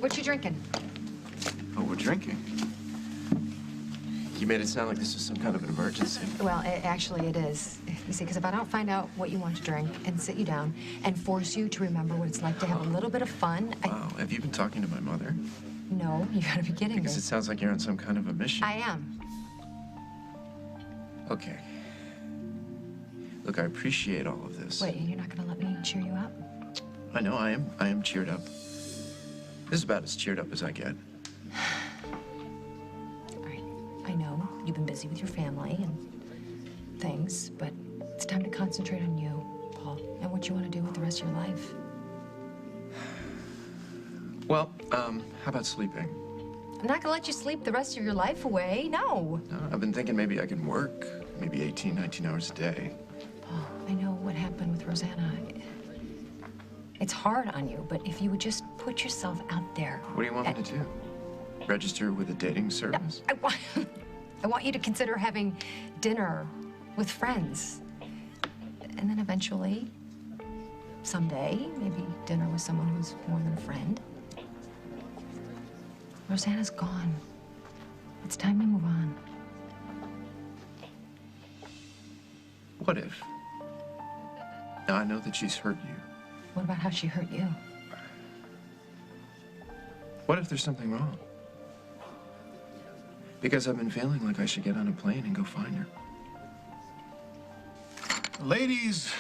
What you drinking? Oh, we're drinking. You made it sound like this was some kind of an emergency. Well, actually it is. You see, because if I don't find out what you want to drink and sit you down and force you to remember what it's like to have a little bit of fun, Wow, have you been talking to my mother? No, you gotta be kidding Because me. it sounds like you're on some kind of a mission. I am. Okay. Look, I appreciate all of this. Wait, you're not gonna let me cheer you up? I know, I am cheered up. This is about as cheered up as I get. All right, I know you've been busy with your family and things, but it's time to concentrate on you, Paul, and what you want to do with the rest of your life. Well, how about sleeping? I'm not gonna let you sleep the rest of your life away, no. No, I've been thinking maybe I can work maybe 18, 19 hours a day. Paul, I know what happened with Rosanna. It's hard on you, but if you would just put yourself out there. What do you want me to do? Register with a dating service? No, I want you to consider having dinner with friends. And then eventually, someday, maybe dinner with someone who's more than a friend. Rosanna's gone. It's time to move on. What if? Now, I know that she's hurt you. What about how she hurt you? What if there's something wrong? Because I've been feeling like I should get on a plane and go find her. Ladies,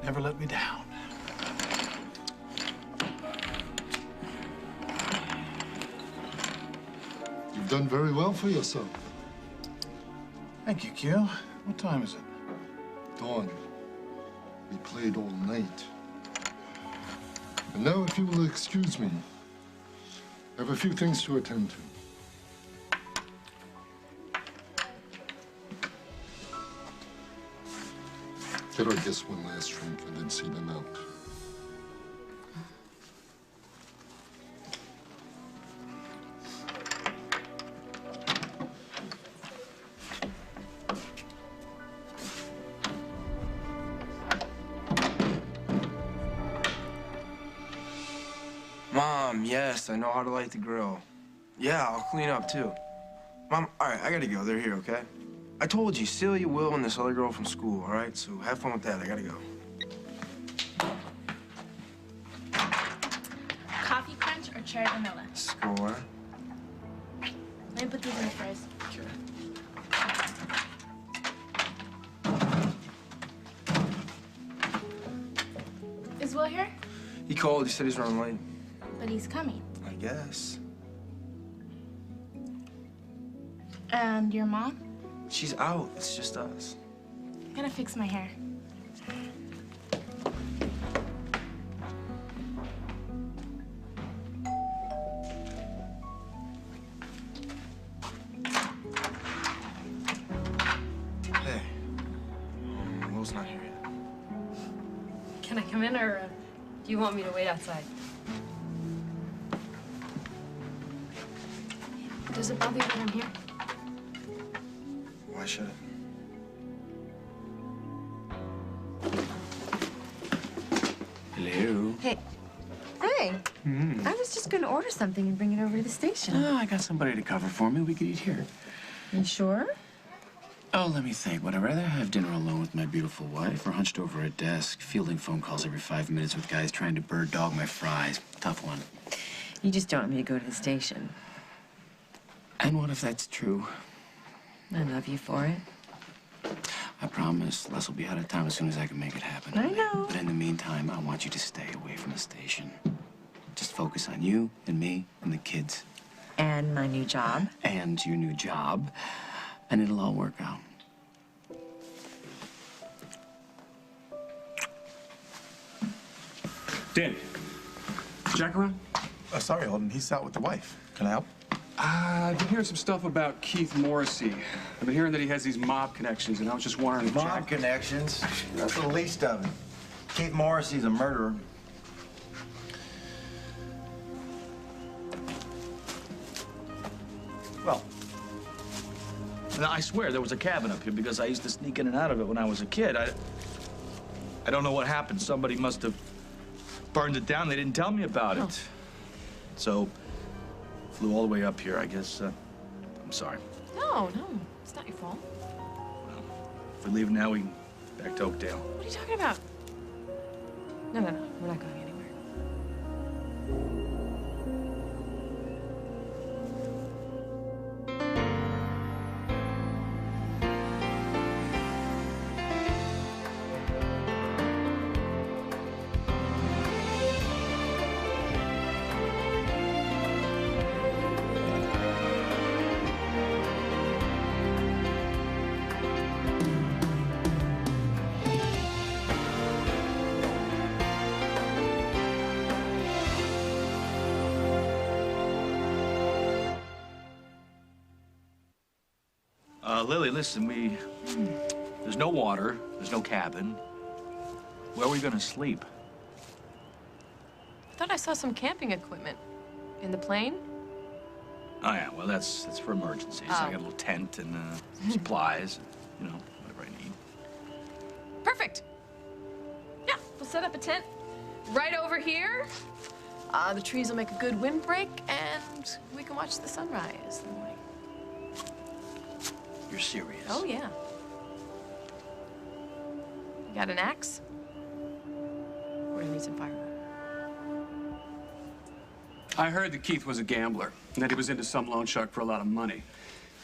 never let me down. You've done very well for yourself. Thank you, Q. What time is it? Dawn, we played all night. And now, if you will excuse me, I have a few things to attend to. Get our guests one last drink and then see them out. Mom, yes, I know how to light the grill. Yeah, I'll clean up too. Mom, all right, I gotta go. They're here, okay? I told you, Celia, Will, and this other girl from school, all right? So have fun with that. I gotta go. Coffee crunch or cherry vanilla? Score. Let me put these in the fridge. Is Will here? He called. He said he's running late. But he's coming. I guess. And your mom? She's out. It's just us. I'm gonna fix my hair. Hey. Will's not here yet. Can I come in, or do you want me to wait outside? Does it bother you that I'm here? Why should it? Hello. Hey. Hey. I was just gonna order something and bring it over to the station. Oh, I got somebody to cover for me. We could eat here. You sure? Oh, let me think. Would I rather have dinner alone with my beautiful wife or hunched over a desk, fielding phone calls every 5 minutes with guys trying to bird dog my fries? Tough one. You just don't want me to go to the station. And what if that's true? I love you for it. I promise Les will be out of town as soon as I can make it happen. I know. But in the meantime, I want you to stay away from the station. Just focus on you and me and the kids. And my new job. And your new job. And it'll all work out. Dan, Jack around? Sorry, Holden. He's out with the wife. Can I help? I've been hearing some stuff about Keith Morrissey. I've been hearing that he has these mob connections, and I was just wondering if Mob Jack... connections? That's the least of it. Keith Morrissey's a murderer. Well, I swear there was a cabin up here because I used to sneak in and out of it when I was a kid. I don't know what happened. Somebody must have burned it down. They didn't tell me about it. So Flew all the way up here, I guess. I'm sorry. No, it's not your fault. If we leave now, we can back to Oakdale. What are you talking about? No, we're not going anywhere. Lily, listen, there's no water, there's no cabin. Where are we gonna sleep? I thought I saw some camping equipment in the plane. Oh, yeah, well, that's for emergencies. I got a little tent and some supplies, you know, whatever I need. Perfect. Yeah, we'll set up a tent right over here. The trees will make a good windbreak, and we can watch the sunrise in the morning. You're serious? Oh, yeah. You got an axe? We're gonna need some firewood. I heard that Keith was a gambler and that he was into some loan shark for a lot of money.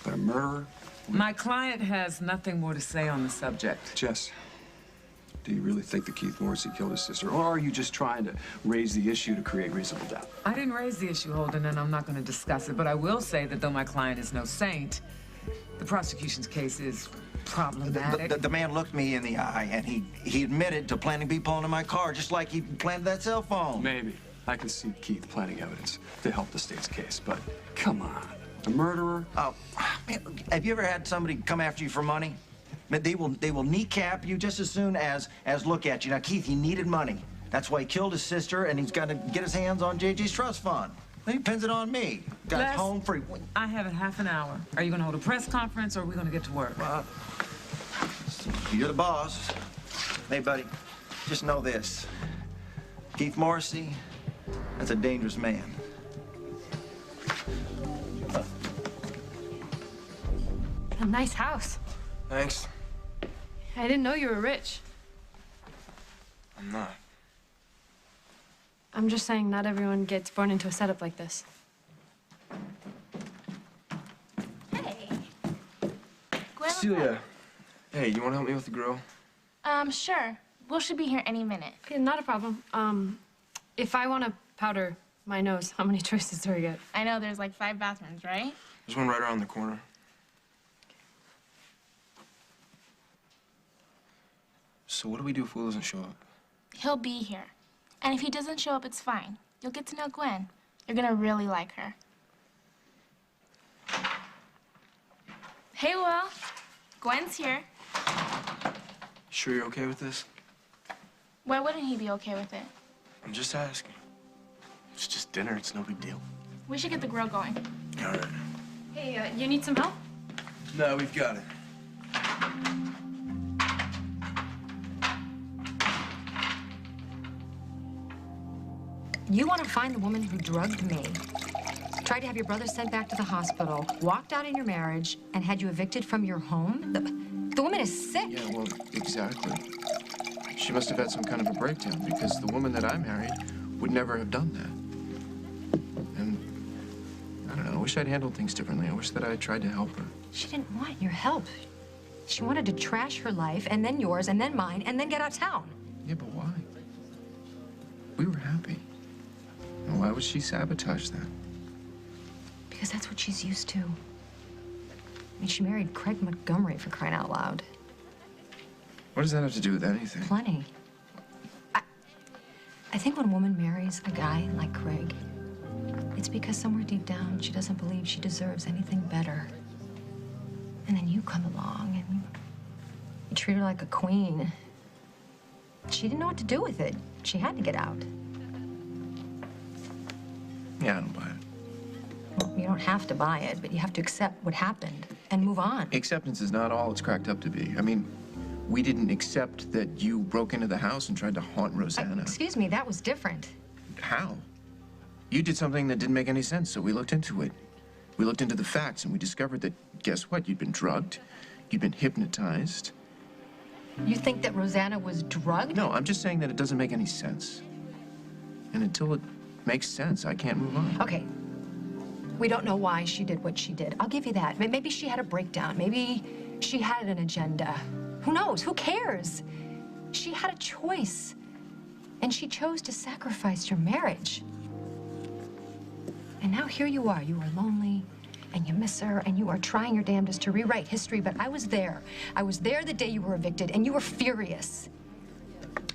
But a murderer? My client has nothing more to say on the subject. Jess, do you really think that Keith Morrissey killed his sister? Or are you just trying to raise the issue to create reasonable doubt? I didn't raise the issue, Holden, and I'm not going to discuss it, but I will say that though my client is no saint, the prosecution's case is problematic. The man looked me in the eye, and he admitted to planting people into my car, just like he planted that cell phone. Maybe. I can see Keith planting evidence to help the state's case, but come on. A murderer? Oh, man, have you ever had somebody come after you for money? They will kneecap you just as soon as look at you. Now, Keith, he needed money. That's why he killed his sister, and he's got to get his hands on JJ's trust fund. Then he pins it on me. Got Les, home free. I have a half an hour. Are you going to hold a press conference, or are we going to get to work? You're the boss. Hey, buddy, just know this. Keith Morrissey, that's a dangerous man. A nice house. Thanks. I didn't know you were rich. I'm not. I'm just saying not everyone gets born into a setup like this. Hey. Gwen, Celia, hey, you want to help me with the grill? Sure. Will should be here any minute. Yeah, not a problem. If I want to powder my nose, how many choices do I get? I know there's like 5 bathrooms, right? There's one right around the corner. So what do we do if Will doesn't show up? He'll be here. And if he doesn't show up, it's fine. You'll get to know Gwen. You're gonna really like her. Hey, Will. Gwen's here. Sure you're okay with this? Why wouldn't he be okay with it? I'm just asking. It's just dinner. It's no big deal. We should get the grill going. All right. Hey, you need some help? No, we've got it. You want to find the woman who drugged me, tried to have your brother sent back to the hospital, walked out in your marriage, and had you evicted from your home? The woman is sick. Yeah, well, exactly. She must have had some kind of a breakdown because the woman that I married would never have done that. And I don't know, I wish I'd handled things differently. I wish that I had tried to help her. She didn't want your help. She wanted to trash her life, and then yours, and then mine, and then get out of town. Yeah, but why? We were happy. And why would she sabotage that? Because that's what she's used to. I mean, she married Craig Montgomery, for crying out loud. What does that have to do with anything? Plenty. I think when a woman marries a guy like Craig, it's because somewhere deep down she doesn't believe she deserves anything better. And then you come along and you treat her like a queen. She didn't know what to do with it. She had to get out. Yeah, I don't buy it. Well, you don't have to buy it, but you have to accept what happened and move on. Acceptance is not all it's cracked up to be. I mean, we didn't accept that you broke into the house and tried to haunt Rosanna. Excuse me, that was different. How? You did something that didn't make any sense, so we looked into it. We looked into the facts, and we discovered that, guess what? You'd been drugged. You'd been hypnotized. You think that Rosanna was drugged? No, I'm just saying that it doesn't make any sense. And until it makes sense, I can't move on. Okay. We don't know why she did what she did. I'll give you that. Maybe she had a breakdown. Maybe she had an agenda. Who knows? Who cares? She had a choice. And she chose to sacrifice your marriage. And now here you are. You are lonely, and you miss her, and you are trying your damnedest to rewrite history, but I was there. I was there the day you were evicted, and you were furious.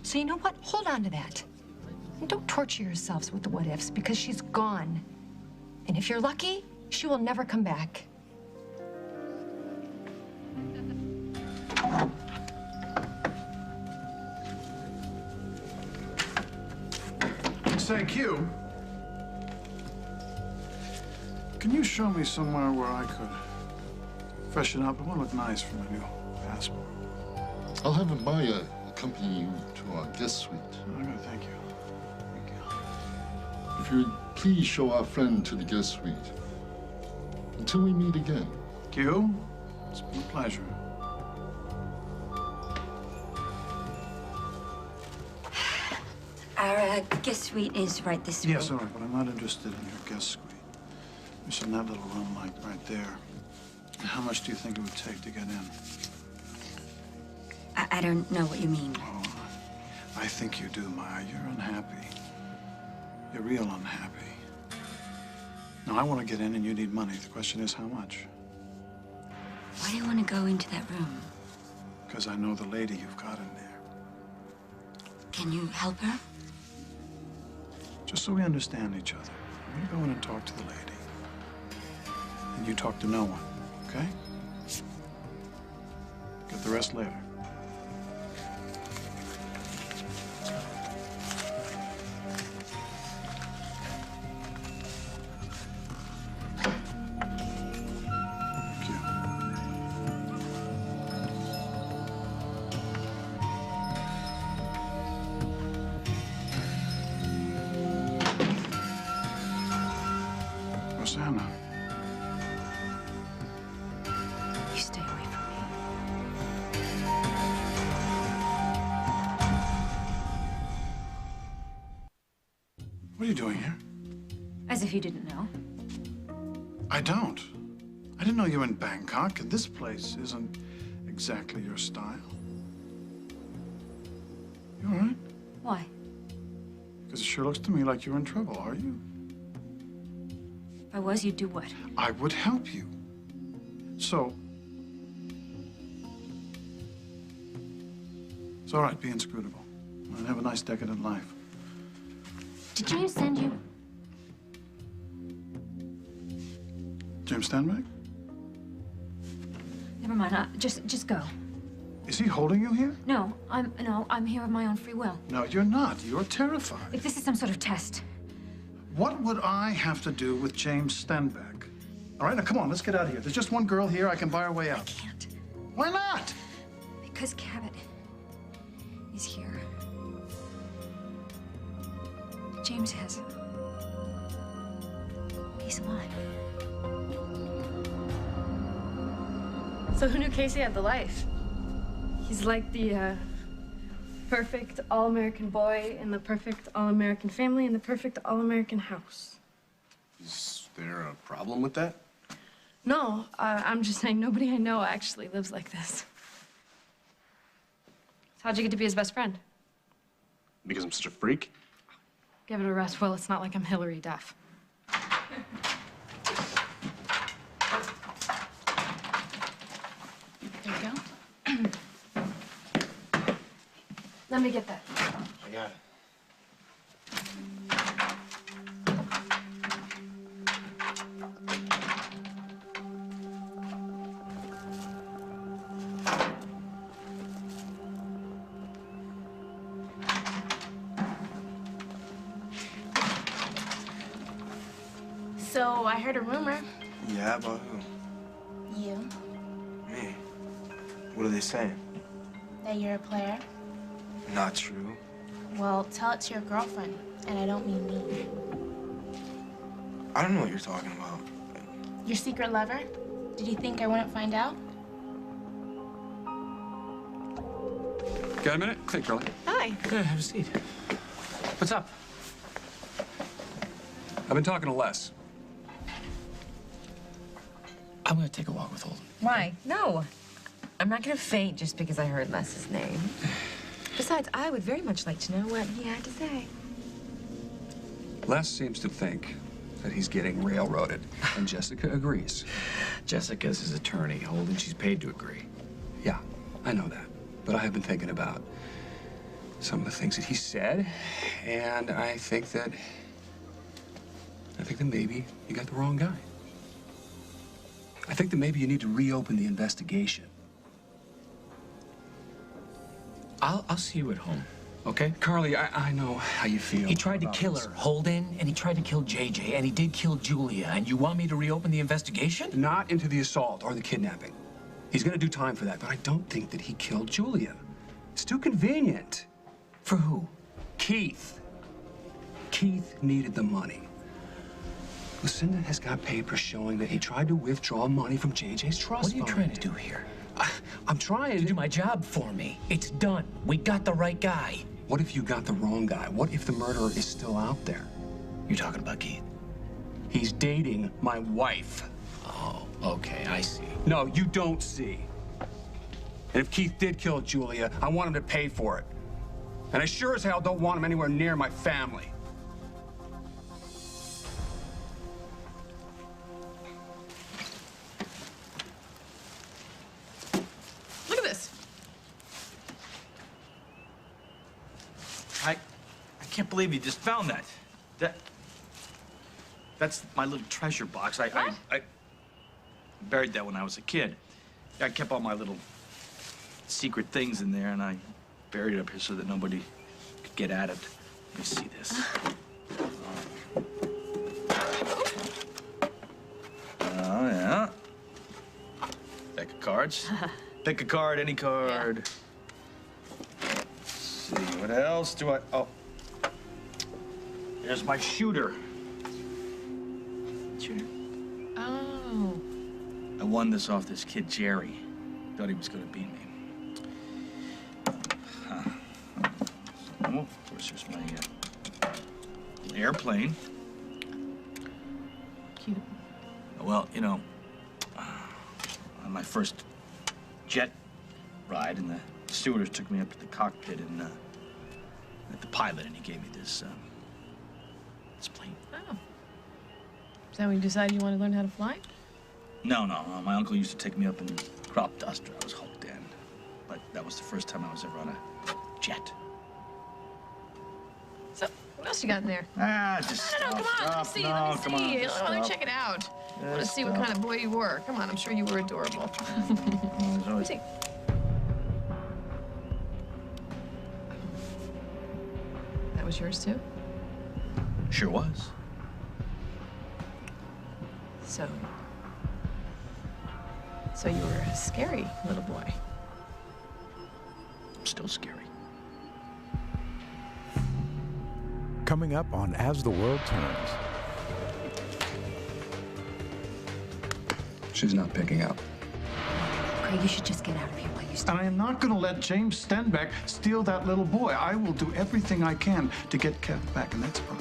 So you know what? Hold on to that. And don't torture yourselves with the what-ifs, because she's gone. And if you're lucky, she will never come back. Say, Q, can you show me somewhere where I could freshen up? I want to look nice for my new passport. I'll have Maya accompany you to our guest suite. I'm gonna thank you. If you'd please show our friend to the guest suite. Until we meet again. Q, it's been a pleasure. Our guest suite is right this way. Yes, all right, but I'm not interested in your guest suite. It's in that little room, like right there. How much do you think it would take to get in? I don't know what you mean. Oh, I think you do, Maya. You're unhappy. You're real unhappy. Now, I want to get in and you need money. The question is, how much? Why do you want to go into that room? Because I know the lady you've got in there. Can you help her? Just so we understand each other, I'm going to go in and talk to the lady. And you talk to no one, okay? Get the rest later. Rosanna. You stay away from me. What are you doing here? As if you didn't know. I don't. I didn't know you were in Bangkok, and this place isn't exactly your style. You all right? Why? Because it sure looks to me like you're in trouble, are you? If I was, you'd do what? I would help you. So, it's all right, be inscrutable. And have a nice, decadent life. Did James send you? James Stanback? Never mind. Just go. Is he holding you here? No, I'm here of my own free will. No, you're not. You're terrified. If this is some sort of test. What would I have to do with James Stanback? All right, now come on, let's get out of here. There's just one girl here. I can buy her way out. I can't. Why not? Because Cabot is here. James has a piece of mind. So who knew Casey had the life? He's like the perfect all-American boy in the perfect all-American family in the perfect all-American house. Is there a problem with that? No, I'm just saying nobody I know actually lives like this. How'd you get to be his best friend? Because I'm such a freak? Give it a rest, Will. It's not like I'm Hillary Duff. There you go. Let me get that. I got it. So I heard a rumor. Yeah, about who? You. Me. What are they saying? That you're a player. Not true. Well, tell it to your girlfriend. And I don't mean me. I don't know what you're talking about. Your secret lover? Did you think I wouldn't find out? Got a minute? Hey, Curly. Hi. Yeah, have a seat. What's up? I've been talking to Les. I'm gonna take a walk with Holden. Why? No. I'm not gonna faint just because I heard Les's name. Besides, I would very much like to know what he had to say. Les seems to think that he's getting railroaded, and Jessica agrees. Jessica's his attorney. Holden, she's paid to agree. Yeah, I know that. But I have been thinking about some of the things that he said, and I think that maybe you got the wrong guy. I think that maybe you need to reopen the investigation. I'll see you at home, okay? Carly, I know how you feel. He tried to about kill this. her, Holden, and he tried to kill JJ, and he did kill Julia, and you want me to reopen the investigation? Not into the assault or the kidnapping. He's gonna do time for that, but I don't think that he killed Julia. It's too convenient. For who? Keith. Keith needed the money. Lucinda has got papers showing that he tried to withdraw money from JJ's trust What are you fund. trying to do here? I'm trying to do my job for me. It's done. We got the right guy. What if you got the wrong guy? What if the murderer is still out there? You're talking about Keith? He's dating my wife. Oh, okay, I see. No, you don't see. And if Keith did kill Julia, I want him to pay for it. And I sure as hell don't want him anywhere near my family. Look at this. I can't believe you just found that. That's my little treasure box. I buried that when I was a kid. I kept all my little secret things in there, and I buried it up here so that nobody could get at it. Let me see this. Oh, yeah. Deck of cards. Pick a card, any card. Let's see, what else do I... Oh. There's my shooter. Shooter. Oh. I won this off this kid, Jerry. Thought he was gonna beat me. Huh. So, of course, there's my little airplane. Cute. Well, you know, on my first jet ride, and the stewardess took me up to the cockpit and met the pilot, and he gave me this plane. Oh. Is that when you decided you wanted to learn how to fly? No. My uncle used to take me up in crop duster. I was hooked in. But that was the first time I was ever on a jet. So, what else you got in there? Just No, come on, let me see, let me check it out. I want to see what kind of boy you were. Come on, I'm sure you were adorable. Let me see. That was yours too? Sure was. So you were a scary little boy. Still scary. Coming up on As the World Turns. She's not picking up. Craig, you should just get out of here while you still... And I am not going to let James Stenbeck steal that little boy. I will do everything I can to get Kev back, and that's fine.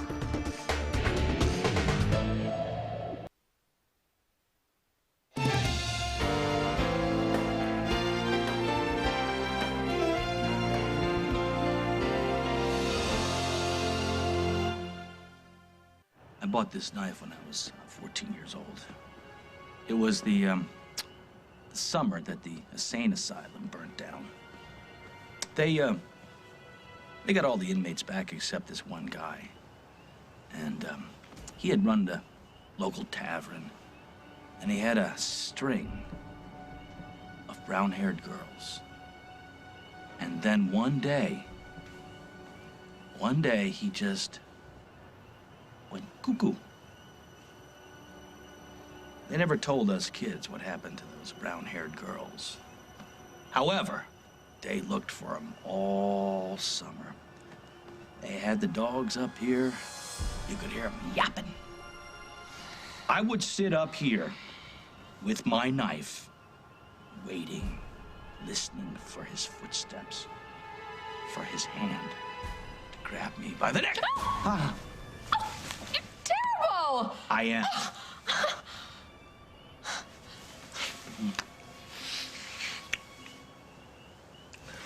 I bought this knife when I was 14 years old. It was the summer that the insane asylum burnt down. They got all the inmates back except this one guy. And he had run the local tavern, and he had a string of brown-haired girls. And then one day he just went cuckoo. They never told us kids what happened to those brown-haired girls. However, they looked for them all summer. They had the dogs up here. You could hear them yapping. I would sit up here with my knife, waiting, listening for his footsteps, for his hand to grab me by the neck. Oh, you're terrible! I am.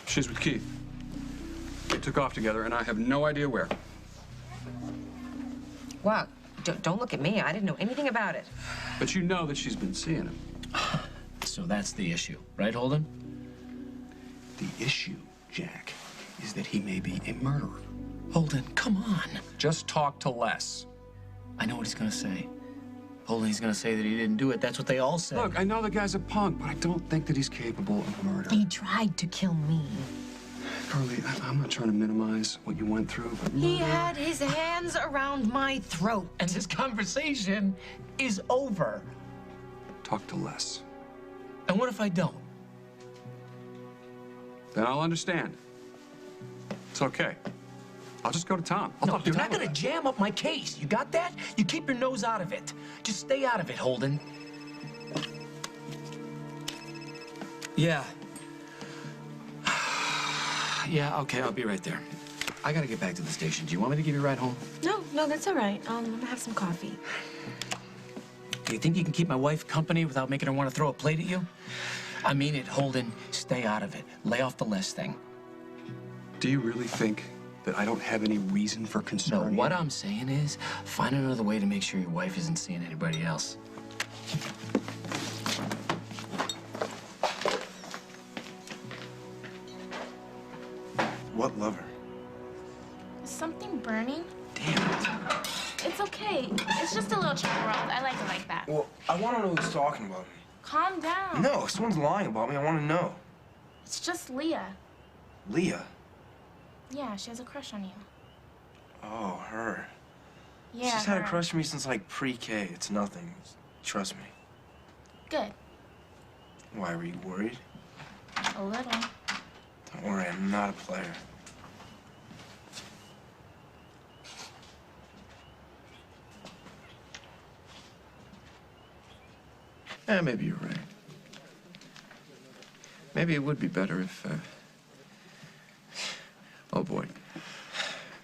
She's with Keith. They took off together, and I have no idea where. Wow, don't look at me. I didn't know anything about it. But you know that she's been seeing him. So that's the issue, right, Holden? The issue, Jack, is that he may be a murderer. Holden, come on. Just talk to Les. I know what he's gonna say. Holden, he's gonna say that he didn't do it. That's what they all say. Look, I know the guy's a punk, but I don't think that he's capable of murder. He tried to kill me. Carly, I'm not trying to minimize what you went through, but He had his hands around my throat. And this conversation is over. talk to Les. And what if I don't? Then I'll understand. It's okay. I'll just go to Tom. I'll No, talk to you're Tom not gonna about it. jam up my case. You got that? You keep your nose out of it. Just stay out of it, Holden. Yeah. Yeah, okay, I'll be right there. I gotta get back to the station. Do you want me to give you a ride home? No, that's all right. I'm gonna have some coffee. Do you think you can keep my wife company without making her want to throw a plate at you? I mean it, Holden. Stay out of it. Lay off the Les thing. Do you really think that I don't have any reason for concern? No, what I'm saying is, find another way to make sure your wife isn't seeing anybody else. What lover? Is something burning? Damn it. It's okay. It's just a little chaperone. I like it like that. Well, I want to know who's talking about me. Calm down. No, if someone's lying about me, I want to know. It's just Leah. Leah? Yeah, she has a crush on you. Oh, her. Yeah, She's had a her. crush on me since like pre-K. It's nothing. Trust me. Good. Why, were you worried? A little. Don't worry, I'm not a player. Yeah, maybe you're right. Maybe it would be better if, oh boy.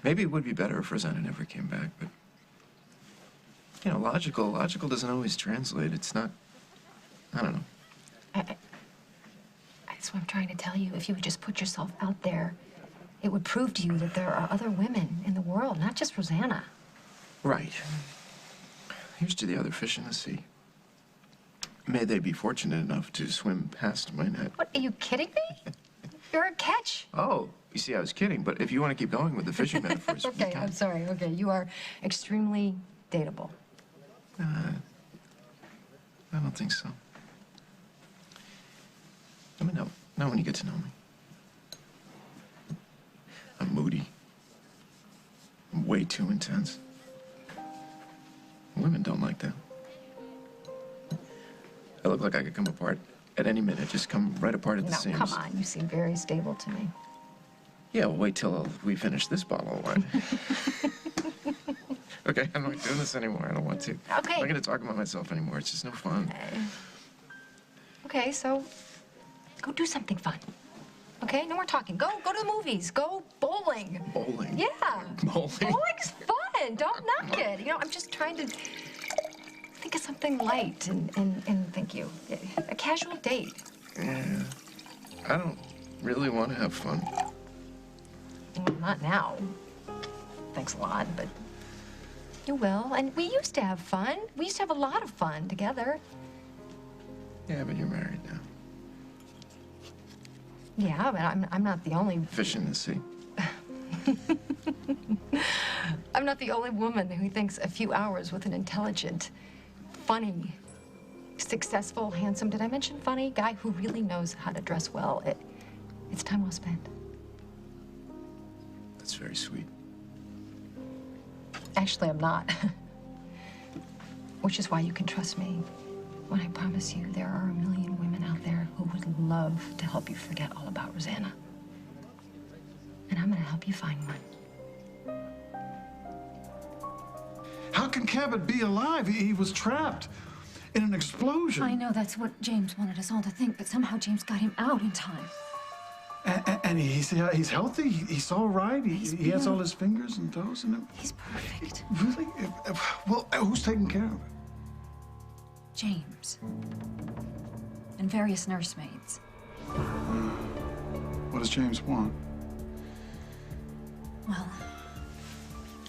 Maybe it would be better if Rosanna never came back, but... You know, logical doesn't always translate. It's not... I don't know. That's what I'm trying to tell you. If you would just put yourself out there, it would prove to you that there are other women in the world, not just Rosanna. Right. Here's to the other fish in the sea. May they be fortunate enough to swim past my net. What, are you kidding me? You're a catch. Oh, you see, I was kidding, but if you want to keep going with the fishing metaphors, we Okay, can. I'm sorry. Okay, you are extremely dateable. I don't think so. I mean, no, when you get to know me. I'm moody. I'm way too intense. Women don't like that. I look like I could come apart at any minute, just come right apart at the No, seams. come on. You seem very stable to me. Yeah, well, wait till we finish this bottle of wine. Okay, I'm not doing this anymore. I don't want to. Okay. I'm not going to talk about myself anymore. It's just no fun. Okay, so go do something fun. Okay, no more talking. Go to the movies. Go bowling. Bowling? Yeah. Bowling? Bowling's fun. Don't knock it. You know, I'm just trying to think of something light and thank you. A casual date. Yeah. I don't really want to have fun. Well, not now. Thanks a lot, but you will. And we used to have fun. We used to have a lot of fun together. Yeah, but you're married now. Yeah, but I'm not the only... Fish in the sea. I'm not the only woman who thinks a few hours with an intelligent, funny, successful, handsome, did I mention funny, guy who really knows how to dress well, it's time well spent. That's very sweet. Actually, I'm not. Which is why you can trust me when I promise you there are a million women out there who would love to help you forget all about Rosanna. And I'm gonna help you find one. How can Cabot be alive? He was trapped in an explosion. I know that's what James wanted us all to think, but somehow James got him out in time. And he's healthy. He's all right. He has all his fingers and toes and everything. He's perfect. Really? Well, who's taking care of him? James. And various nursemaids. What does James want? Well,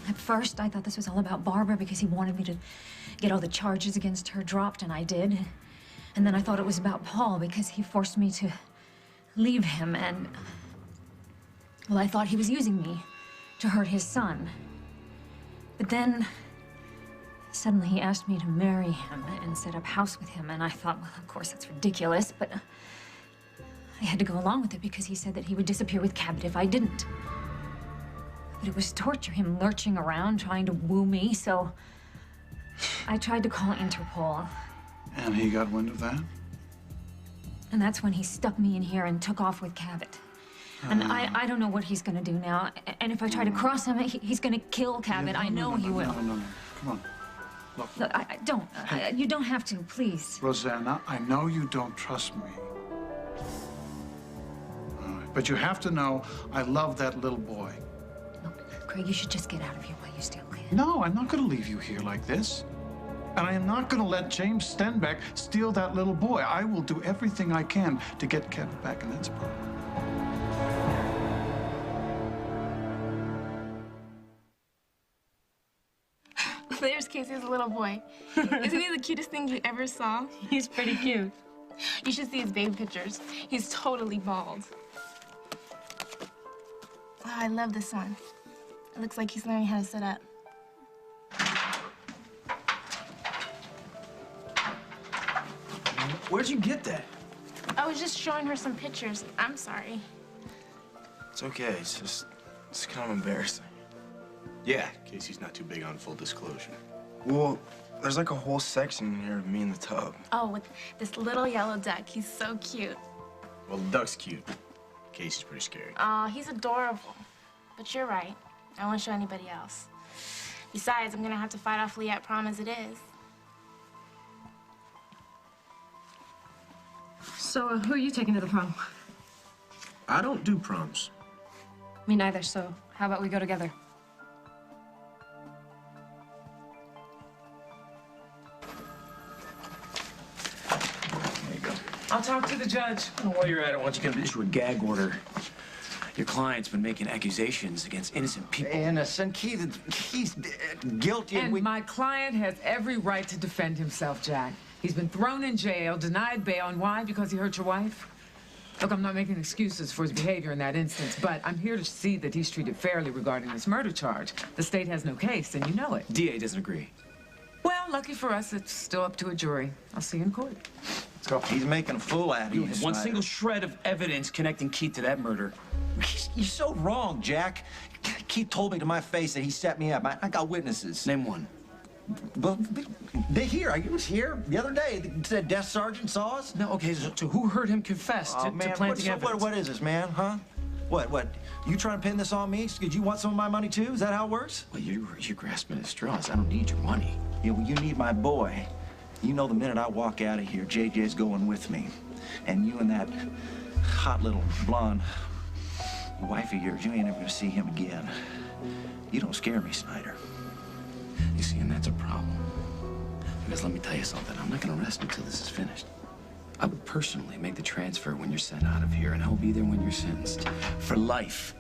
at first I thought this was all about Barbara because he wanted me to get all the charges against her dropped, and I did. And then I thought it was about Paul because he forced me to leave him, and well, I thought he was using me to hurt his son. But then suddenly he asked me to marry him and set up house with him, and I thought, well, of course that's ridiculous, but I had to go along with it because he said that he would disappear with Cabot if I didn't. But it was torture, him lurching around trying to woo me, so I tried to call Interpol. And he got wind of that? And that's when he stuck me in here and took off with Cabot. And I don't know what he's gonna do now. And if I try to cross him, he's gonna kill Cabot. I know he will. No. Come on. Look, I don't. You don't have to, please. Rosanna, I know you don't trust me. All right, but you have to know I love that little boy. Look, Craig, you should just get out of here while you still can. No, I'm not going to leave you here like this. And I am not going to let James Stenbeck steal that little boy. I will do everything I can to get Kevin back in Innsbruck. There's Casey's little boy. Isn't he the cutest thing you ever saw? He's pretty cute. You should see his baby pictures. He's totally bald. Oh, I love this one. It looks like he's learning how to sit up. Where'd you get that? I was just showing her some pictures. I'm sorry. It's okay. It's kind of embarrassing. Yeah, Casey's not too big on full disclosure. Well, there's like a whole section in here of me in the tub. Oh, with this little yellow duck. He's so cute. Well, the duck's cute. Casey's pretty scary. Aw, he's adorable. But you're right. I won't show anybody else. Besides, I'm gonna have to fight off Lee at prom as it is. So, who are you taking to the prom? I don't do proms. Me neither, so how about we go together? I'll talk to the judge. Well, while you're at it, why don't you get issue a gag order? Your client's been making accusations against innocent people. Innocent? He's guilty. And my client has every right to defend himself, Jack. He's been thrown in jail, denied bail, and why? Because he hurt your wife? Look, I'm not making excuses for his behavior in that instance, but I'm here to see that he's treated fairly regarding this murder charge. The state has no case, and you know it. DA doesn't agree. Well, lucky for us, it's still up to a jury. I'll see you in court. Let's go. He's making a fool out of you, You have one single shred of evidence connecting Keith to that murder. You're so wrong, Jack. Keith told me to my face that he set me up. I got witnesses. Name one. Well, they here. I was here the other day. They said desk sergeant saw us. No, okay, so who heard him confess to planting evidence? What is this, man, huh? What? You trying to pin this on me? Did you want some of my money, too? Is that how it works? Well, you're grasping at straws. I don't need your money. Yeah, well, you need my boy. You know the minute I walk out of here, JJ's going with me. And you and that hot little blonde wife of yours, you ain't ever gonna see him again. You don't scare me, Snyder. You see, and that's a problem. Because let me tell you something, I'm not gonna rest until this is finished. I would personally make the transfer when you're sent out of here, and I'll be there when you're sentenced. For life.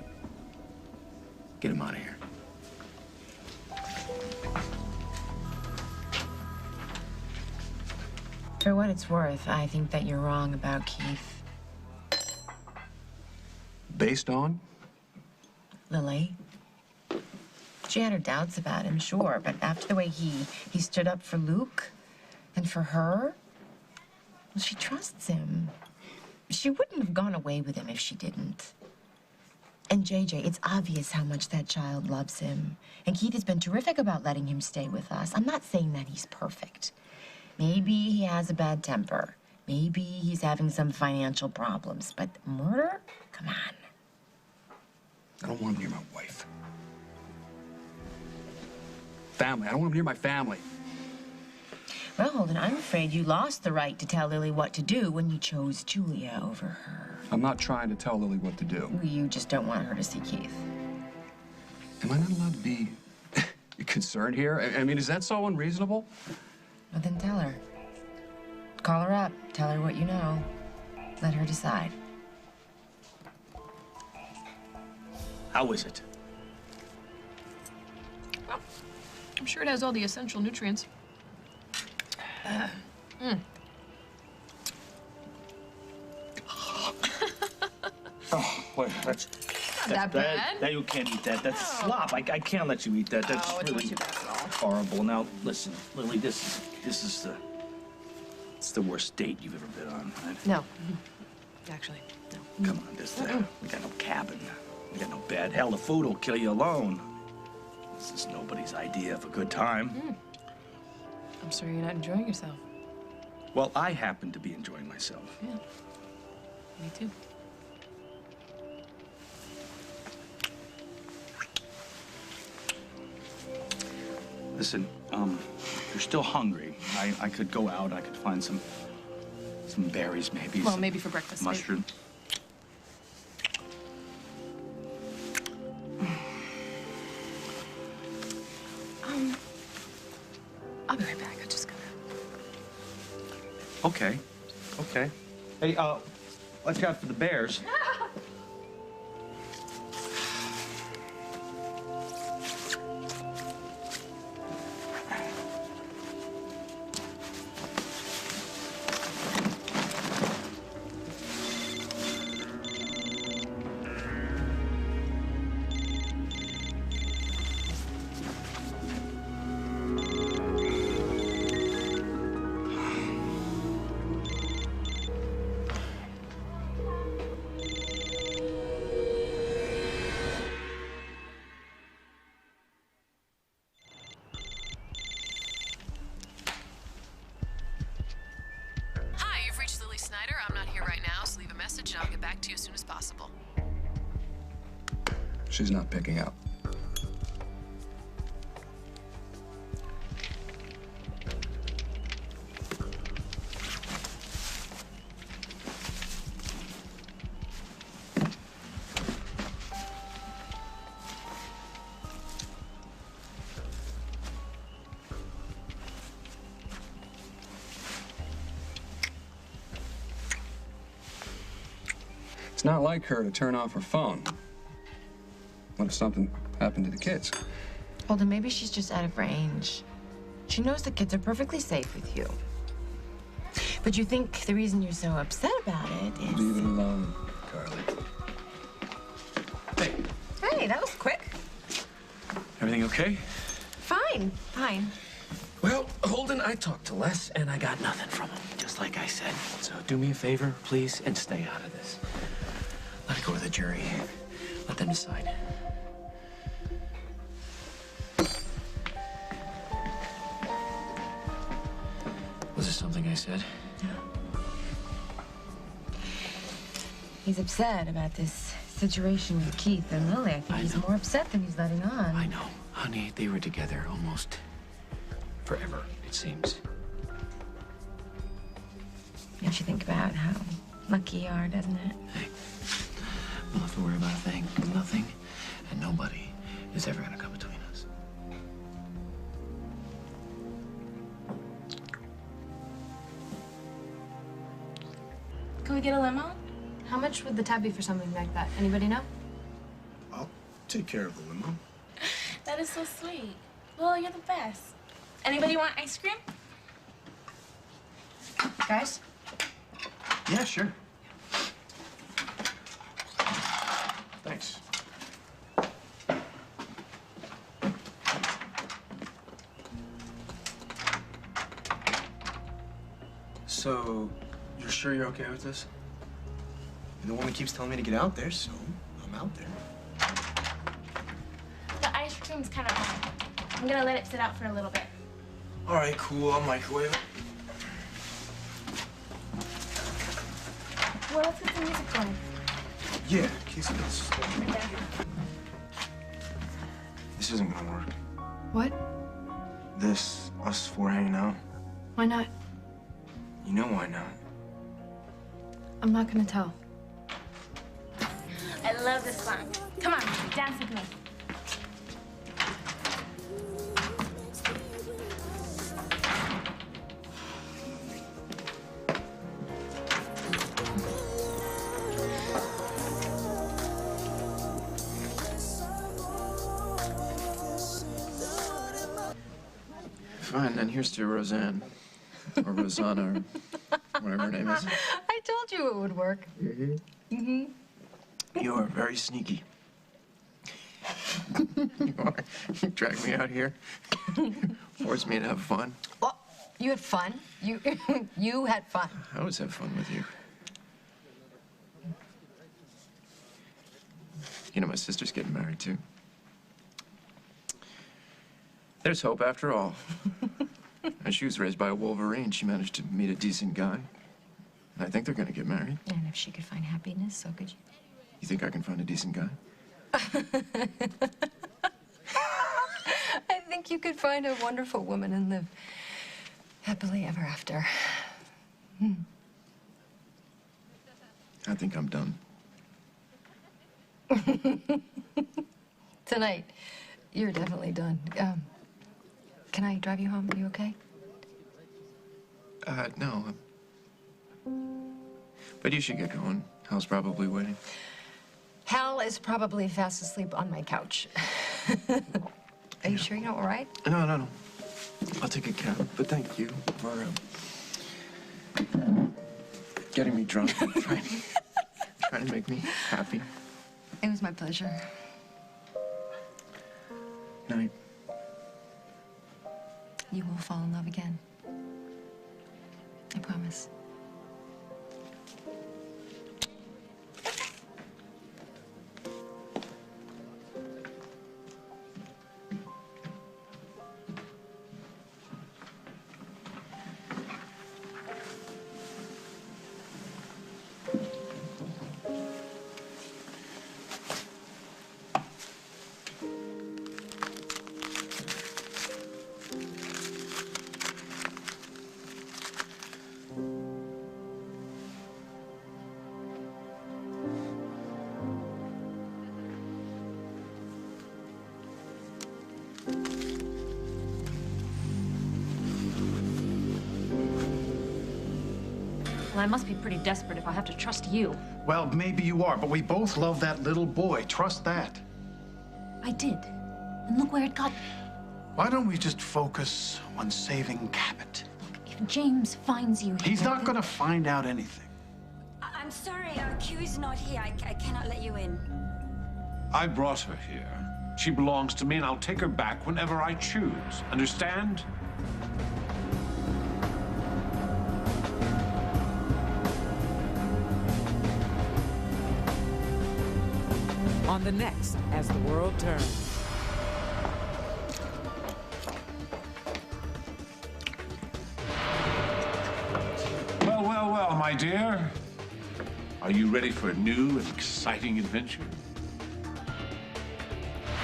Get him out of here. For what it's worth, I think that you're wrong about Keith. Based on? Lily. She had her doubts about him, sure, but after the way he stood up for Luke and for her, well, she trusts him. She wouldn't have gone away with him if she didn't. And JJ, it's obvious how much that child loves him. And Keith has been terrific about letting him stay with us. I'm not saying that he's perfect. Maybe he has a bad temper. Maybe he's having some financial problems. But murder? Come on. I don't want him near my wife. Family. I don't want him near my family. Well, Holden, I'm afraid you lost the right to tell Lily what to do when you chose Julia over her. I'm not trying to tell Lily what to do. You just don't want her to see Keith. Am I not allowed to be concerned here? I mean, is that so unreasonable? Well, then tell her. Call her up. Tell her what you know. Let her decide. How is it? Well, I'm sure it has all the essential nutrients. Oh, wait, that's not that bad. That you can't eat that. That's slop. I can't let you eat that. That's Oh, it's really not too bad at all. horrible. Now, listen, Lily, this is the worst date you've ever been on, right? No. Actually, no. Come on, we got no cabin. We got no bed. Hell, the food will kill you alone. This is nobody's idea of a good time. I'm sorry you're not enjoying yourself. Well, I happen to be enjoying myself. Yeah. Me too. Listen, if you're still hungry, I could go out. I could find some berries, maybe. Well, some maybe for breakfast. mushroom. I'll be right back. I just gotta. Okay. Okay. Hey, watch out for the bears. Hi, you've reached Lily Snyder. I'm not here right now, so leave a message and I'll get back to you as soon as possible. She's not picking up. It's not like her to turn off her phone. What if something happened to the kids? Holden, maybe she's just out of range. She knows the kids are perfectly safe with you. But you think the reason you're so upset about it is... Leave it alone, Carly. Hey, that was quick. Everything okay? Fine, fine. Well, Holden, I talked to Les, and I got nothing from him, just like I said. So do me a favor, please, and stay out of this. Let it go to the jury. Let them decide. Was there something I said? He's upset about this situation with Keith and Lily. I think he's more upset than he's letting on. I know. Honey, they were together almost forever, it seems. Makes you think about how lucky you are, doesn't it? Hey, we don't have to worry about a thing. Nothing and nobody is ever gonna come between us. Can we get a limo? How much would the tab be for something like that? Anybody know? I'll take care of the limo. That is so sweet. Well, you're the best. Anybody want ice cream? Guys? Yeah, sure. Thanks. So, you're sure you're okay with this? You're the one that keeps telling me to get out there, so I'm out there. The ice cream's kind of hot. I'm gonna let it sit out for a little bit. All right, cool. I'll microwave it. Well, let's get some music going. Yeah, Casey, this. Right there. This isn't gonna work. What? us four hanging out? Why not? You know why not. I'm not gonna tell. I love this song. Come on, dance with me. Fine, then here's to Roseanne. Or Rosanna, or whatever her name is. I told you it would work. You are very sneaky. You are. You dragged me out here. Forced me to have fun. Well, you had fun. You you had fun. I always have fun with you. You know, my sister's getting married, too. There's hope after all. And she was raised by a Wolverine. She managed to meet a decent guy. I think they're gonna get married. And if she could find happiness, so could you. You think I can find a decent guy? I think you could find a wonderful woman and live happily ever after. I think I'm done. Tonight, you're definitely done. Can I drive you home? Are you okay? No. But you should get going. Hal's probably waiting. Hal is probably fast asleep on my couch. Are you sure you're all right? No. I'll take a cab. But thank you for getting me drunk and trying to make me happy. It was my pleasure. Night. You will fall in love again. I promise. Well, I must be pretty desperate if I have to trust you. Well, maybe you are, but we both love that little boy. Trust that. I did. And look where it got me. Why don't we just focus on saving Cabot? If James finds you here... He's not gonna find out anything. I'm sorry, Q's not here. I cannot let you in. I brought her here. She belongs to me, and I'll take her back whenever I choose. Understand? On the next, As the World Turns. Well, my dear. Are you ready for a new and exciting adventure?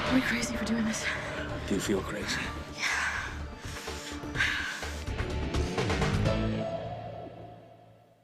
Are we crazy for doing this? Do you feel crazy?